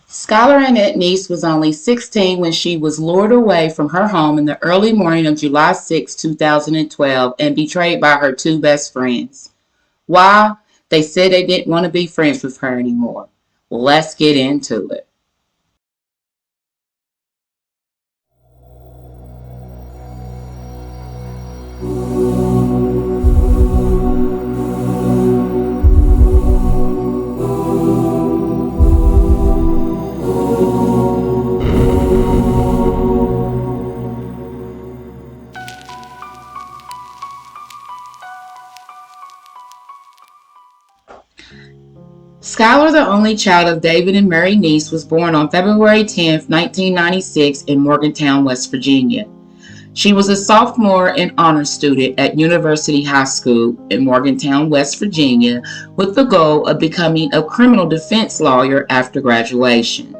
Skyler Annette Neese was only 16 when she was lured away from her home in the early morning of July 6, 2012, and betrayed by her two best friends. Why? They said they didn't want to be friends with her anymore. Well, let's get into it. Skyler, the only child of David and Mary Neese, was born on February 10, 1996 in Morgantown, West Virginia. She was a sophomore and honors student at University High School in Morgantown, West Virginia, with the goal of becoming a criminal defense lawyer after graduation.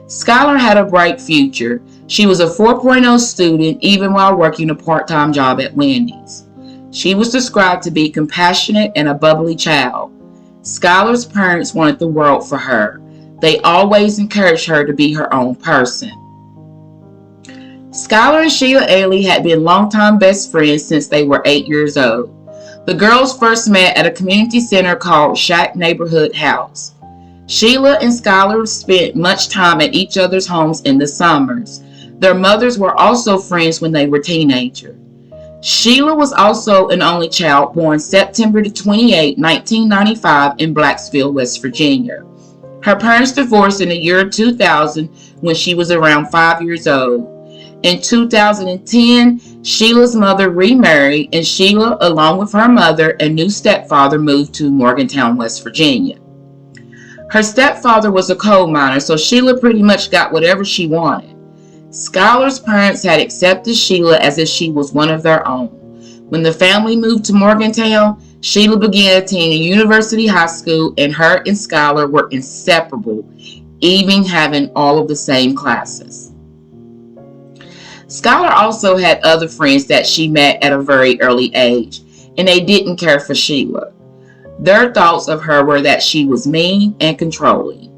Skyler had a bright future. She was a 4.0 student even while working a part-time job at Wendy's. She was described to be compassionate and a bubbly child. Skyler's parents wanted the world for her. They always encouraged her to be her own person. Skyler and Sheila Ailey had been longtime best friends since they were 8 years old. The girls first met at a community center called Shack Neighborhood House. Sheila and Skyler spent much time at each other's homes in the summers. Their mothers were also friends when they were teenagers. Sheila was also an only child, born September 28, 1995 in Blacksville, West Virginia. Her parents divorced in the year 2000 when she was around 5 years old. In 2010, Sheila's mother remarried, and Sheila, along with her mother and new stepfather, moved to Morgantown, West Virginia. Her stepfather was a coal miner, so Sheila pretty much got whatever she wanted. Skyler's parents had accepted Sheila as if she was one of their own. When the family moved to Morgantown, Sheila began attending University High School, and her and Skyler were inseparable, even having all of the same classes. Skyler also had other friends that she met at a very early age, and they didn't care for Sheila. Their thoughts of her were that she was mean and controlling.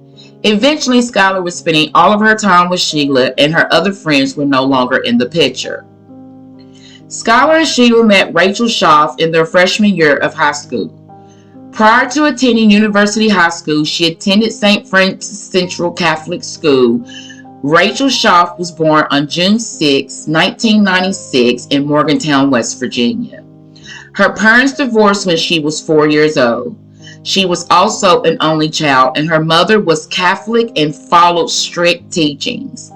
Eventually, Skyler was spending all of her time with Sheila, and her other friends were no longer in the picture. Skyler and Sheila met Rachel Schaff in their freshman year of high school. Prior to attending University High School, she attended St. Francis Central Catholic School. Rachel Schaff was born on June 6, 1996 in Morgantown, West Virginia. Her parents divorced when she was 4 years old. She was also an only child, and her mother was Catholic and followed strict teachings.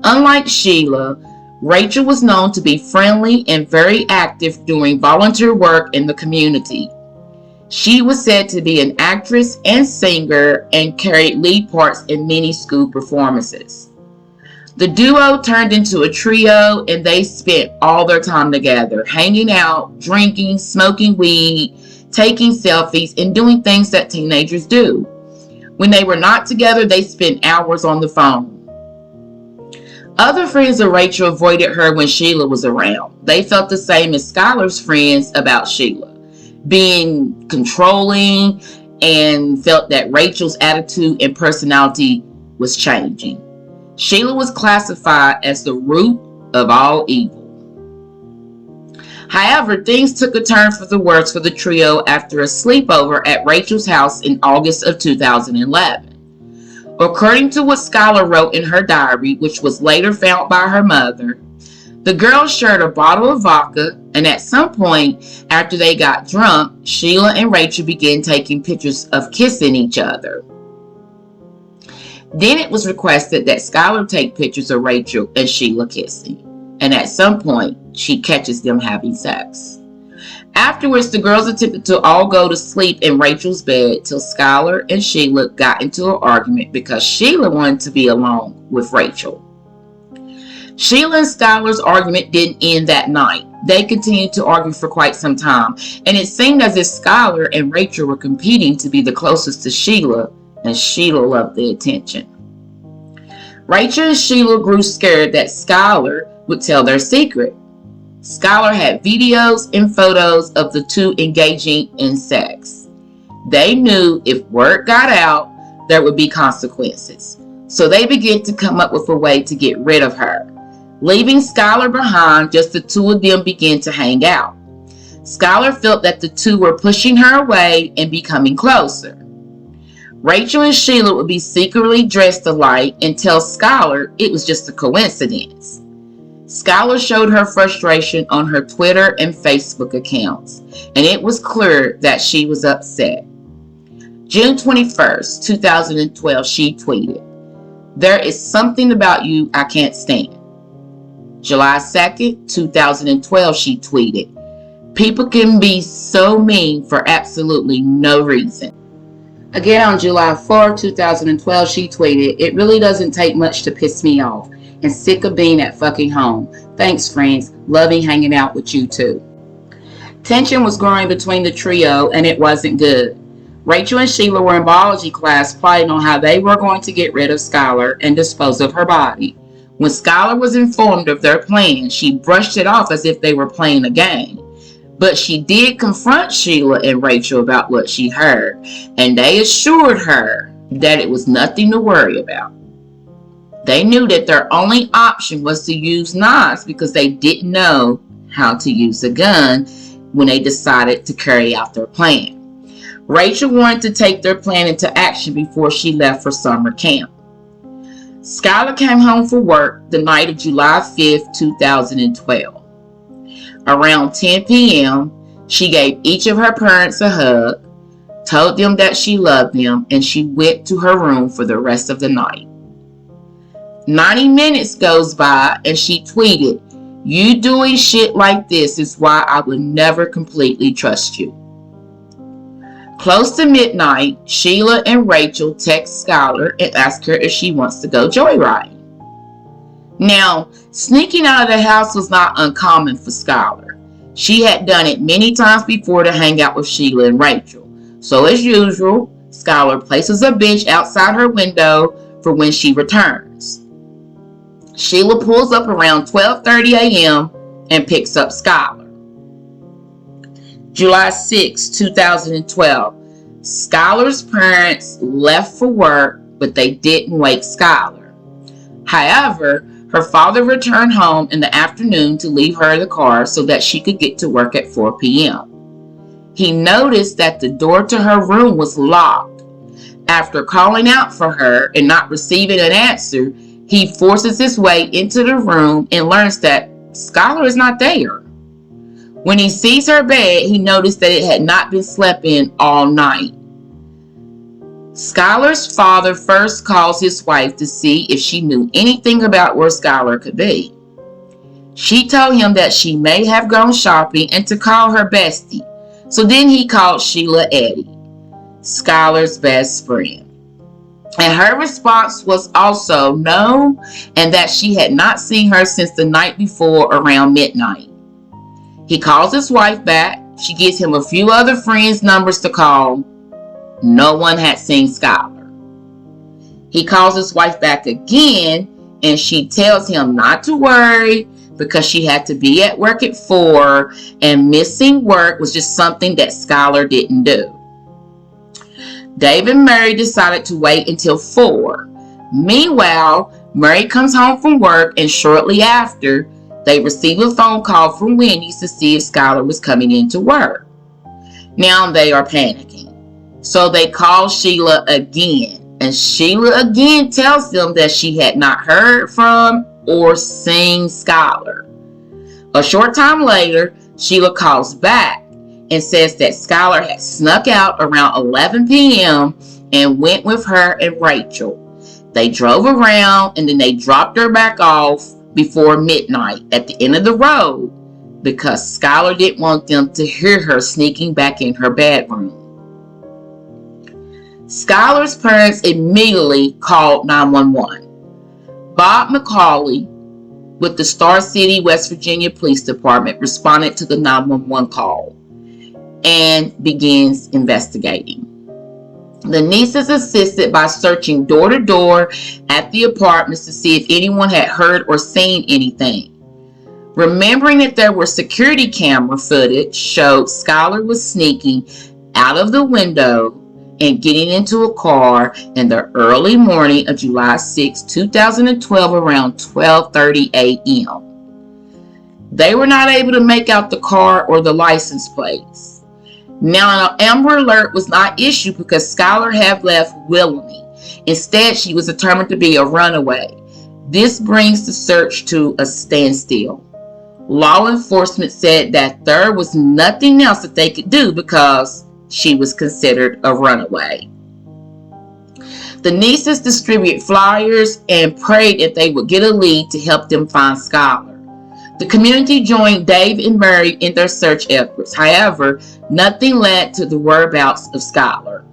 Unlike Sheila, Rachel was known to be friendly and very active doing volunteer work in the community. She was said to be an actress and singer and carried lead parts in many school performances. The duo turned into a trio, and they spent all their time together, hanging out, drinking, smoking weed, taking selfies, and doing things that teenagers do. When they were not together, they spent hours on the phone. Other friends of Rachel avoided her when Sheila was around. They felt the same as Skyler's friends about Sheila, being controlling, and felt that Rachel's attitude and personality was changing. Sheila was classified as the root of all evil. However, things took a turn for the worse for the trio after a sleepover at Rachel's house in August of 2011. According to what Skyler wrote in her diary, which was later found by her mother, the girls shared a bottle of vodka, and at some point after they got drunk, Sheila and Rachel began taking pictures of kissing each other. Then it was requested that Skyler take pictures of Rachel and Sheila kissing, and at some point, she catches them having sex. Afterwards, the girls attempted to all go to sleep in Rachel's bed till Skyler and Sheila got into an argument because Sheila wanted to be alone with Rachel. Sheila and Skyler's argument didn't end that night. They continued to argue for quite some time, and it seemed as if Skyler and Rachel were competing to be the closest to Sheila, and Sheila loved the attention. Rachel and Sheila grew scared that Skyler would tell their secret. Skyler had videos and photos of the two engaging in sex. They knew if word got out, there would be consequences. So they began to come up with a way to get rid of her. Leaving Skyler behind, just the two of them began to hang out. Skyler felt that the two were pushing her away and becoming closer. Rachel and Sheila would be secretly dressed alike and tell Skyler it was just a coincidence. Skyler showed her frustration on her Twitter and Facebook accounts, and it was clear that she was upset. June 21st, 2012, she tweeted, "There is something about you I can't stand." July 2nd, 2012, she tweeted, "People can be so mean for absolutely no reason." Again on July 4th, 2012, she tweeted, "It really doesn't take much to piss me off, and sick of being at fucking home. Thanks, friends. Loving hanging out with you too." Tension was growing between the trio, and it wasn't good. Rachel and Sheila were in biology class plotting on how they were going to get rid of Skyler and dispose of her body. When Skyler was informed of their plan, she brushed it off as if they were playing a game. But she did confront Sheila and Rachel about what she heard, and they assured her that it was nothing to worry about. They knew that their only option was to use knives because they didn't know how to use a gun when they decided to carry out their plan. Rachel wanted to take their plan into action before she left for summer camp. Skyler came home from work the night of July 5th, 2012. Around 10 p.m., she gave each of her parents a hug, told them that she loved them, and she went to her room for the rest of the night. 90 minutes goes by and she tweeted, "You doing shit like this is why I would never completely trust you." Close to midnight, Sheila and Rachel text Skyler and ask her if she wants to go joyriding. Now, sneaking out of the house was not uncommon for Skyler. She had done it many times before to hang out with Sheila and Rachel. So as usual, Skyler places a bench outside her window for when she returns. Sheila pulls up around 12:30 a.m. and picks up Skyler. July 6, 2012. Skyler's parents left for work, but they didn't wake Skyler. However, her father returned home in the afternoon to leave her the car so that she could get to work at 4 p.m. He noticed that the door to her room was locked. After calling out for her and not receiving an answer, he forces his way into the room and learns that Skyler is not there. When he sees her bed, he noticed that it had not been slept in all night. Skyler's father first calls his wife to see if she knew anything about where Skyler could be. She told him that she may have gone shopping and to call her bestie. So then he called Sheila Eddie, Skyler's best friend. And her response was also no, and that she had not seen her since the night before around midnight. He calls his wife back. She gives him a few other friends' numbers to call. No one had seen Skyler. He calls his wife back again, and she tells him not to worry because she had to be at work at 4, and missing work was just something that Skyler didn't do. Dave and Mary decided to wait until 4. Meanwhile, Mary comes home from work, and shortly after, they receive a phone call from Wendy's to see if Skyler was coming into work. Now they are panicking. So they call Sheila again, and Sheila again tells them that she had not heard from or seen Skyler. A short time later, Sheila calls back and says that Skyler had snuck out around 11 p.m. and went with her and Rachel. They drove around and then they dropped her back off before midnight at the end of the road because Skyler didn't want them to hear her sneaking back in her bedroom. Skyler's parents immediately called 911. Bob McCauley with the Star City, West Virginia Police Department responded to the 911 call and begins investigating. The Neeses assisted by searching door to door at the apartments to see if anyone had heard or seen anything. Remembering that there were security camera footage showed Skyler was sneaking out of the window and getting into a car in the early morning of July 6, 2012 around 12:30 a.m. They were not able to make out the car or the license plates. Now, an Amber Alert was not issued because Skyler had left willingly. Instead, she was determined to be a runaway. This brings the search to a standstill. Law enforcement said that there was nothing else that they could do because she was considered a runaway. The Neeses distributed flyers and prayed that they would get a lead to help them find Skyler. The community joined Dave and Mary in their search efforts. However, nothing led to the whereabouts of Skyler.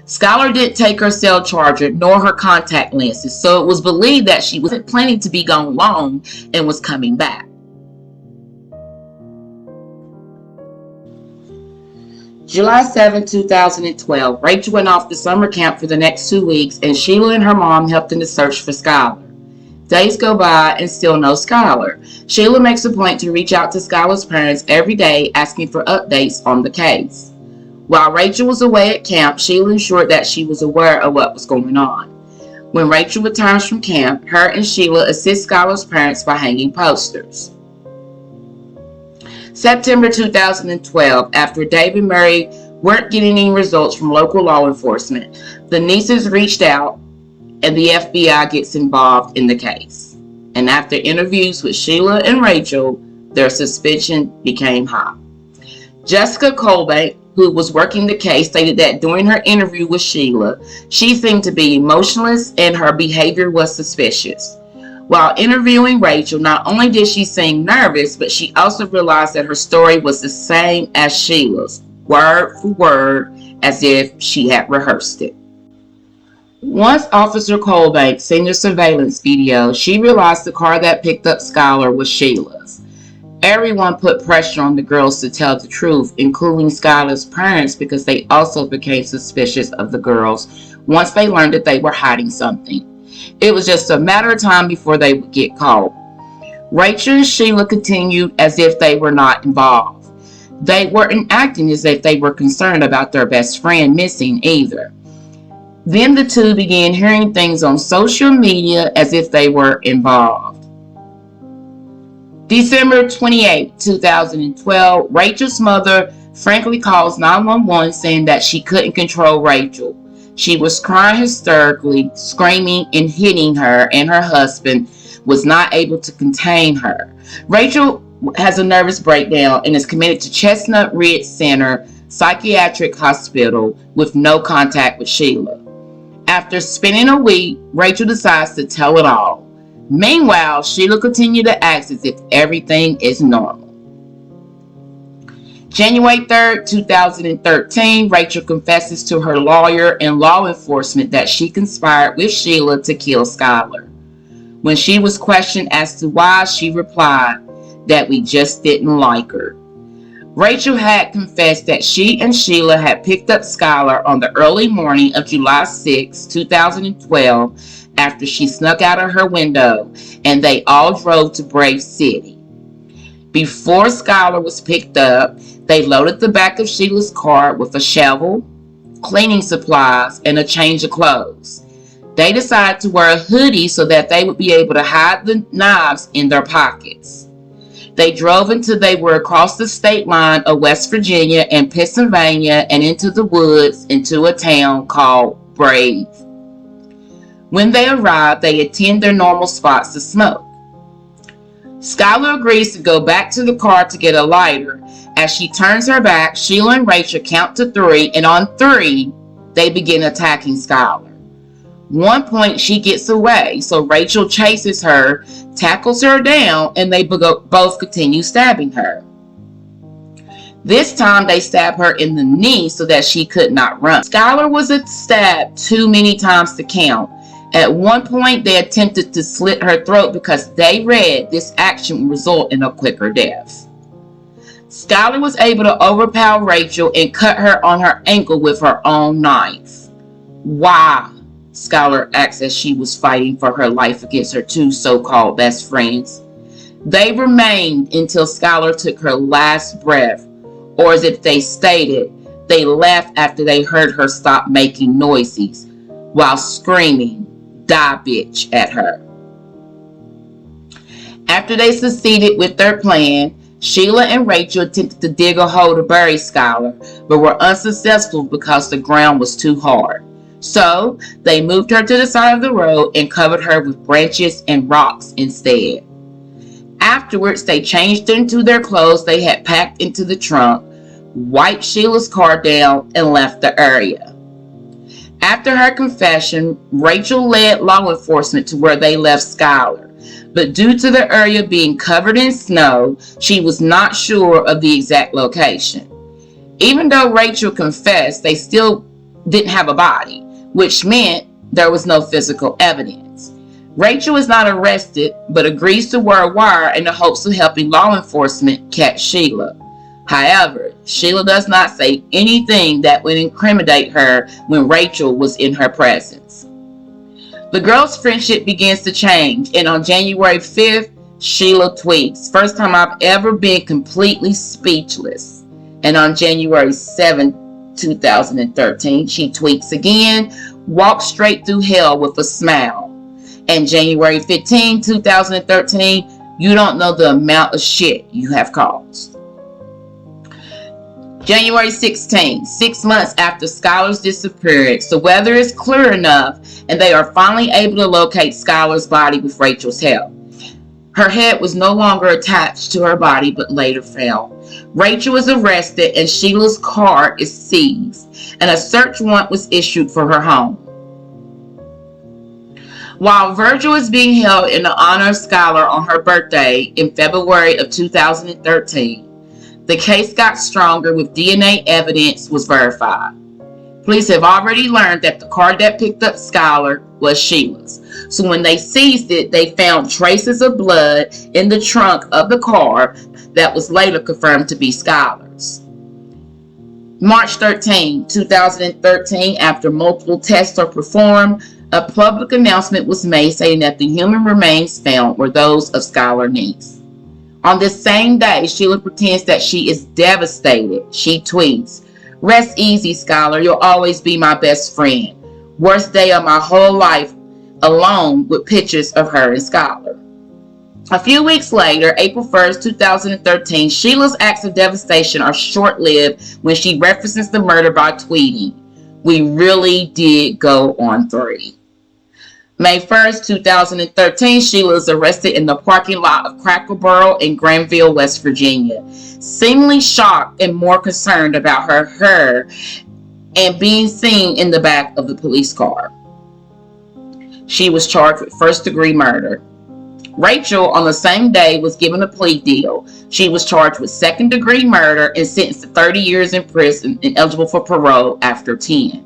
Skyler didn't take her cell charger nor her contact lenses, so it was believed that she wasn't planning to be gone long and was coming back. July 7, 2012, Rachel went off to summer camp for the next 2 weeks, and Sheila and her mom helped in the search for Skyler. Days go by and still no Skyler. Sheila makes a point to reach out to Skyler's parents every day asking for updates on the case. While Rachel was away at camp, Sheila ensured that she was aware of what was going on. When Rachel returns from camp, her and Sheila assist Skyler's parents by hanging posters. September 2012, after Dave and Mary weren't getting any results from local law enforcement, the Neeses reached out and the FBI gets involved in the case. And after interviews with Sheila and Rachel, their suspicion became high. Jessica Colbank, who was working the case, stated that during her interview with Sheila, she seemed to be emotionless and her behavior was suspicious. While interviewing Rachel, not only did she seem nervous, but she also realized that her story was the same as Sheila's, word for word, as if she had rehearsed it. Once Officer Colbank seen the surveillance video, she realized the car that picked up Skyler was Sheila's. Everyone put pressure on the girls to tell the truth, including Skyler's parents, because they also became suspicious of the girls once they learned that they were hiding something. It was just a matter of time before they would get caught. Rachel and Sheila continued as if they were not involved. They weren't acting as if they were concerned about their best friend missing either. Then the two began hearing things on social media as if they were involved. December 28, 2012, Rachel's mother frankly calls 911 saying that she couldn't control Rachel. She was crying hysterically, screaming and hitting her, and her husband was not able to contain her. Rachel has a nervous breakdown and is committed to Chestnut Ridge Center Psychiatric Hospital with no contact with Sheila. After spending a week, Rachel decides to tell it all. Meanwhile, Sheila continued to act as if everything is normal. January 3, 2013, Rachel confesses to her lawyer and law enforcement that she conspired with Sheila to kill Skyler. When she was questioned as to why, she replied that we just didn't like her. Rachel had confessed that she and Sheila had picked up Skyler on the early morning of July 6, 2012, after she snuck out of her window, and they all drove to Brave City. Before Skyler was picked up, they loaded the back of Sheila's car with a shovel, cleaning supplies, and a change of clothes. They decided to wear a hoodie so that they would be able to hide the knives in their pockets. They drove until they were across the state line of West Virginia and Pennsylvania and into the woods into a town called Brave. When they arrived, they attend their normal spots to smoke. Skyler agrees to go back to the car to get a lighter. As she turns her back, Sheila and Rachel count to 3, and on 3, they begin attacking Skyler. One point, she gets away, so Rachel chases her, tackles her down, and they both continue stabbing her. This time, they stab her in the knee so that she could not run. Skyler was stabbed too many times to count. At one point, they attempted to slit her throat because they read this action would result in a quicker death. Skyler was able to overpower Rachel and cut her on her ankle with her own knife. Why? Skyler asked as she was fighting for her life against her two so-called best friends. They remained until Skyler took her last breath, or as if they stated, They left after they heard her stop making noises while screaming, "Die, bitch," at her. After they succeeded with their plan, Sheila and Rachel attempted to dig a hole to bury Skyler, but were unsuccessful because the ground was too hard. So, they moved her to the side of the road and covered her with branches and rocks instead. Afterwards, they changed into their clothes they had packed into the trunk, wiped Sheila's car down, and left the area. After her confession, Rachel led law enforcement to where they left Skyler, but due to the area being covered in snow, she was not sure of the exact location. Even though Rachel confessed, they still didn't have a body, which meant there was no physical evidence. Rachel is not arrested, but agrees to wear a wire in the hopes of helping law enforcement catch Sheila. However, Sheila does not say anything that would incriminate her when Rachel was in her presence. The girls' friendship begins to change, and on January 5th, Sheila tweets, "First time I've ever been completely speechless." And on January 7th, 2013, she tweets again, "Walk straight through hell with a smile." And January 15, 2013, "You don't know the amount of shit you have caused." January 16, 6 months after Skyler's disappearance, the weather is clear enough and they are finally able to locate Skyler's body with Rachel's help. Her head was no longer attached to her body but later fell. Rachel was arrested and Sheila's car is seized, and a search warrant was issued for her home. While Virgil is being held in the honor of Skyler on her birthday in February of 2013, the case got stronger with DNA evidence was verified. Police have already learned that the car that picked up Skyler was Sheila's. So when they seized it, they found traces of blood in the trunk of the car that was later confirmed to be Skyler's. March 13, 2013, after multiple tests are performed, a public announcement was made saying that the human remains found were those of Skyler Neese. On this same day, Sheila pretends that she is devastated. She tweets, "Rest easy, Skyler. You'll always be my best friend. Worst day of my whole life," along with pictures of her and Skyler. A few weeks later, April 1st, 2013, Sheila's acts of devastation are short-lived when she references the murder by tweeting, "We really did go on 3." May 1st, 2013, Sheila is arrested in the parking lot of Cracker Barrel in Granville, West Virginia, seemingly shocked and more concerned about her and being seen in the back of the police car. She was charged with first-degree murder. Rachel, on the same day, was given a plea deal. She was charged with second-degree murder and sentenced to 30 years in prison and eligible for parole after 10.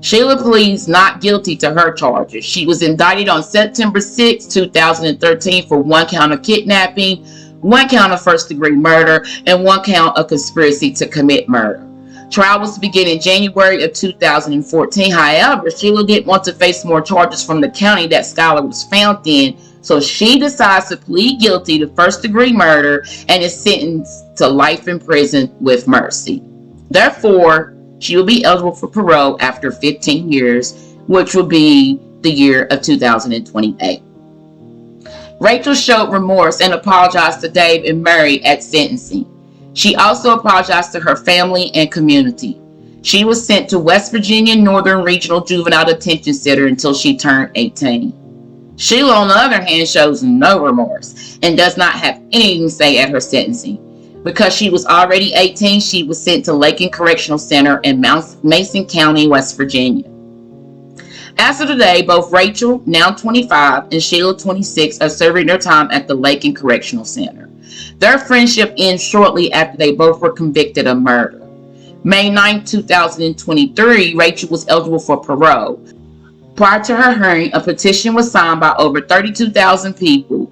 Sheila pleads not guilty to her charges. She was indicted on September 6, 2013 for 1 count of kidnapping, 1 count of first-degree murder, and 1 count of conspiracy to commit murder. Trial was to begin in January of 2014. However, Sheila didn't want to face more charges from the county that Skyler was found in, so she decides to plead guilty to first-degree murder and is sentenced to life in prison with mercy. Therefore, she will be eligible for parole after 15 years, which will be the year of 2028. Rachel showed remorse and apologized to Dave and Mary at sentencing. She also apologized to her family and community. She was sent to West Virginia Northern Regional Juvenile Detention Center until she turned 18. Sheila, on the other hand, shows no remorse and does not have anything to say at her sentencing. Because she was already 18, she was sent to Lakin Correctional Center in Mason County, West Virginia. As of today, both Rachel, now 25, and Sheila, 26, are serving their time at the Lakin Correctional Center. Their friendship ends shortly after they both were convicted of murder. May 9, 2023, Rachel was eligible for parole. Prior to her hearing, a petition was signed by over 32,000 people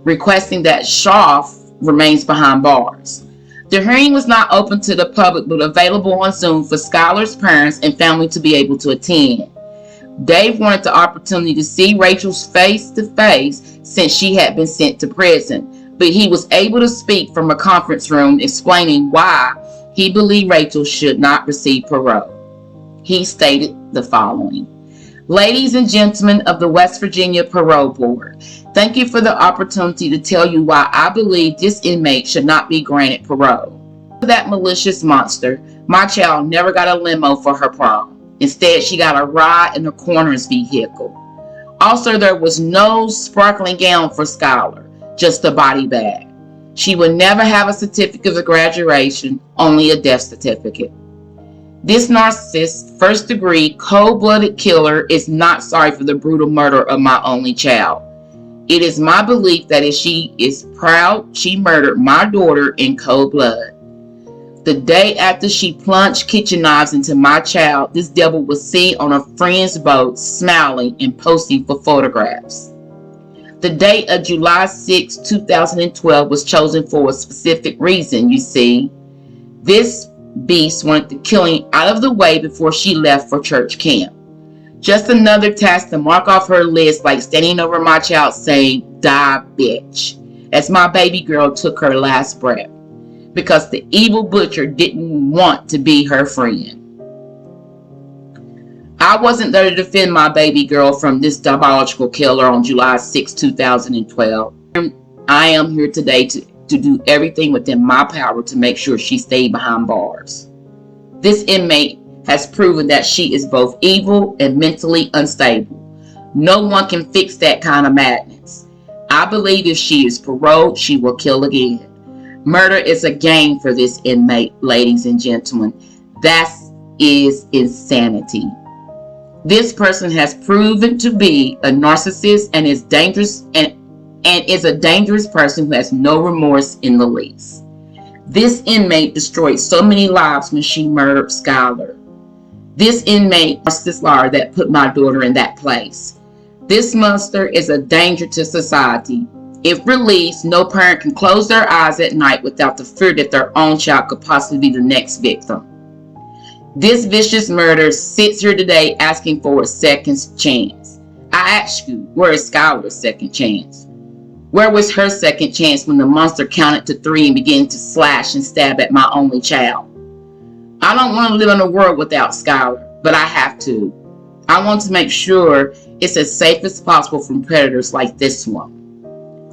requesting that Schaaf remains behind bars. The hearing was not open to the public but available on Zoom for Skyler's parents and family to be able to attend. Dave wanted the opportunity to see Rachel's face to face since she had been sent to prison, but he was able to speak from a conference room explaining why He believed Rachel should not receive parole. He stated the following: Ladies and gentlemen of the West Virginia Parole Board, thank you for the opportunity to tell you why I believe this inmate should not be granted parole. That malicious monster, my child never got a limo for her prom. Instead, she got a ride in the coroner's vehicle. Also, there was no sparkling gown for Skyler, just a body bag. She would never have a certificate of graduation, only a death certificate. This narcissist, first-degree, cold-blooded killer is not sorry for the brutal murder of my only child. It is my belief that if she is proud, she murdered my daughter in cold blood. The day after she plunged kitchen knives into my child, this devil was seen on a friend's boat, smiling and posing for photographs. The date of July 6, 2012 was chosen for a specific reason, you see. This beast wanted the killing out of the way before she left for church camp. Just another task to mark off her list, like standing over my child saying, "Die, bitch," as my baby girl took her last breath, because the evil butcher didn't want to be her friend. I wasn't there to defend my baby girl from this diabolical killer on July 6, 2012. I am here today to do everything within my power to make sure she stayed behind bars. This inmate has proven that she is both evil and mentally unstable. No one can fix that kind of madness. I believe if she is paroled, she will kill again. Murder is a game for this inmate, ladies and gentlemen. That is insanity. This person has proven to be a narcissist and is dangerous and is a dangerous person who has no remorse in the least. This inmate destroyed so many lives when she murdered Skyler. This inmate is this liar that put my daughter in that place. This monster is a danger to society. If released, no parent can close their eyes at night without the fear that their own child could possibly be the next victim. This vicious murderer sits here today asking for a second chance. I ask you, where is Skyler's second chance? Where was her second chance when the monster counted to 3 and began to slash and stab at my only child? I don't want to live in a world without Skyler, but I have to. I want to make sure it's as safe as possible from predators like this one.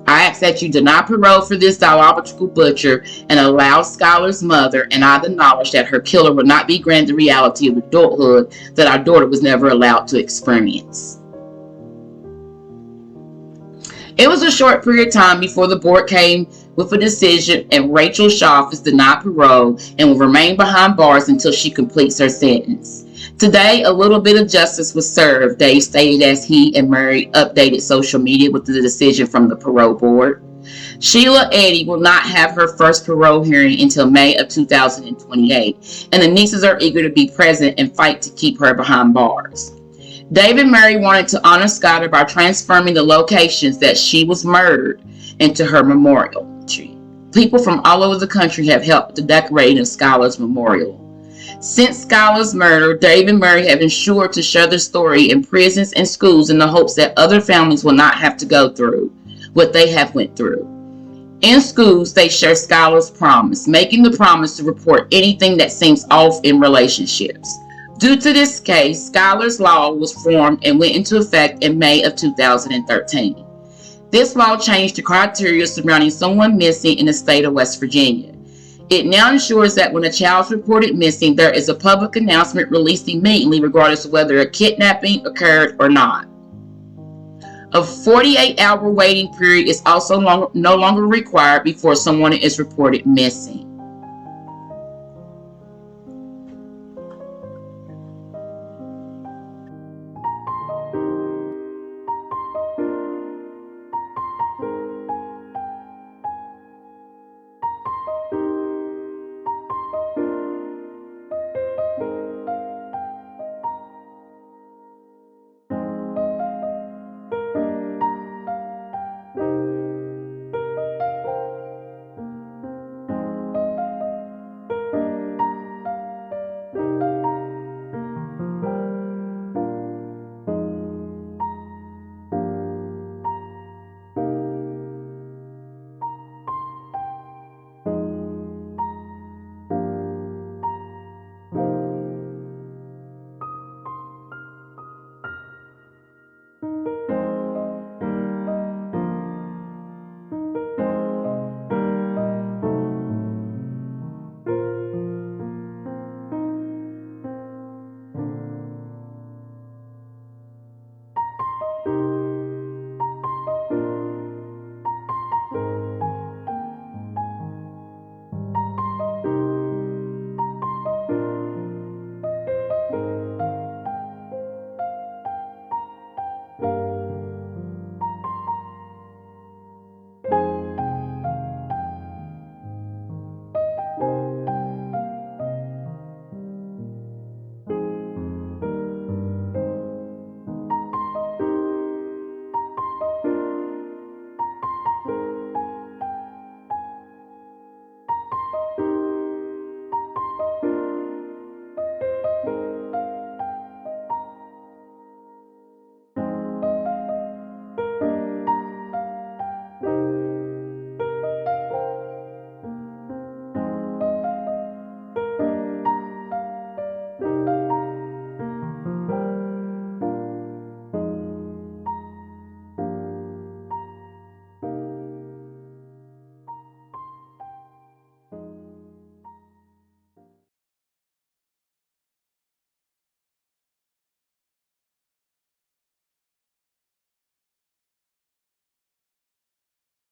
I ask that you deny parole for this diabolical butcher and allow Skyler's mother and I the knowledge that her killer will not be granted the reality of adulthood that our daughter was never allowed to experience. It was a short period of time before the board came with a decision, and Rachel Shaw is denied parole and will remain behind bars until she completes her sentence. Today, a little bit of justice was served, Dave stated as he and Murray updated social media with the decision from the parole board. Sheila Eddy will not have her first parole hearing until May of 2028, and the Neeses are eager to be present and fight to keep her behind bars. Dave and Murray wanted to honor Skyler by transforming the locations that she was murdered into her memorial tree. People from all over the country have helped to decorating of Skyler's memorial. Since Skyler's murder, Dave and Murray have ensured to share their story in prisons and schools in the hopes that other families will not have to go through what they have went through. In schools, they share Skyler's promise, making the promise to report anything that seems off in relationships. Due to this case, Skyler's law was formed and went into effect in May of 2013. This law changed the criteria surrounding someone missing in the state of West Virginia. It now ensures that when a child is reported missing, there is a public announcement released immediately regardless of whether a kidnapping occurred or not. A 48-hour waiting period is also no longer required before someone is reported missing.